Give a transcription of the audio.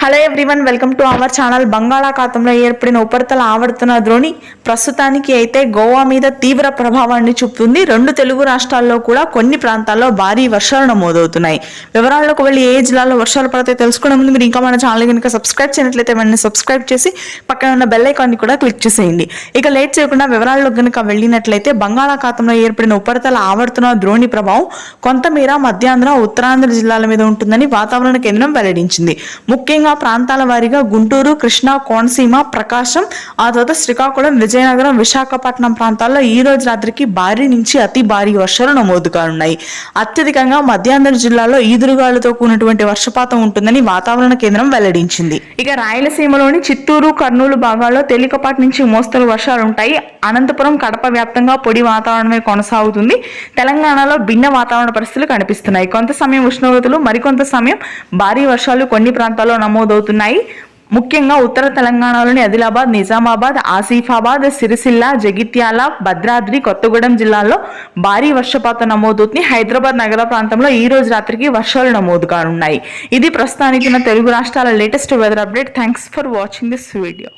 Hello everyone, welcome to our channel. బంగాళాఖాతంలో ఏర్పడిన ఉపరితల ఆవర్తన ద్రోణి ప్రస్తుతానికి అయితే గోవా మీద తీవ్ర ప్రభావాన్ని చూపుతుంది. రెండు తెలుగు రాష్ట్రాల్లో కూడా కొన్ని ప్రాంతాల్లో భారీ వర్షాలు నమోదవుతున్నాయి. వివరాల్లోకి వెళ్ళి ఏ జిల్లాలో వర్షాలు పడితే తెలుసుకునే ముందు మీరు ఇంకా మన ఛానల్ కనుక సబ్స్క్రైబ్ చేయనట్లయితే వెంటనే సబ్స్క్రైబ్ చేసి పక్కన ఉన్న బెల్ ఐకాన్ని కూడా క్లిక్ చేసేయండి. ఇక లేట్ చేయకుండా వివరాల్లో కనుక వెళ్ళినట్లయితే బంగాళాఖాతంలో ఏర్పడిన ఉపరితల ఆవర్తన ద్రోణి ప్రభావం కొంతమేర మధ్యాంధ్ర, ఉత్తరాంధ్ర జిల్లాల మీద ఉంటుందని వాతావరణ కేంద్రం వెల్లడించింది. ముఖ్యంగా ప్రాంతాల వారీగా గుంటూరు, కృష్ణా, కోనసీమ, ప్రకాశం, ఆ తర్వాత శ్రీకాకుళం, విజయనగరం, విశాఖపట్నం ప్రాంతాల్లో ఈ రోజు రాత్రికి భారీ నుంచి అతి భారీ వర్షాలు నమోదు కానున్నాయి. అత్యధికంగా మధ్యాంధ్ర జిల్లాలో ఈదురుగాలులతో కూడినటువంటి వర్షపాతం ఉంటుందని వాతావరణ కేంద్రం వెల్లడించింది. ఇక రాయలసీమలోని చిత్తూరు, కర్నూలు భాగాల్లో తేలికపాటి నుంచి మోస్తరు వర్షాలు ఉంటాయి. అనంతపురం, కడప వ్యాప్తంగా పొడి వాతావరణమే కొనసాగుతుంది. తెలంగాణలో భిన్న వాతావరణ పరిస్థితులు కనిపిస్తున్నాయి. కొంత సమయం ఉష్ణోగ్రతలు, మరికొంత సమయం భారీ వర్షాలు కొన్ని ప్రాంతాల్లో నమోదవుతున్నాయి. ముఖ్యంగా ఉత్తర తెలంగాణలోని ఆదిలాబాద్, నిజామాబాద్, ఆసిఫాబాద్, సిరిసిల్ల, జగిత్యాల, భద్రాద్రి, కొత్తగూడెం జిల్లాల్లో భారీ వర్షపాతం నమోదవుతుంది. హైదరాబాద్ నగర ప్రాంతంలో ఈ రోజు రాత్రికి వర్షాలు నమోదు కానున్నాయి. ఇది ప్రస్తుతానికి తెలుగు రాష్ట్రాల latest weather update. Thanks for watching this video.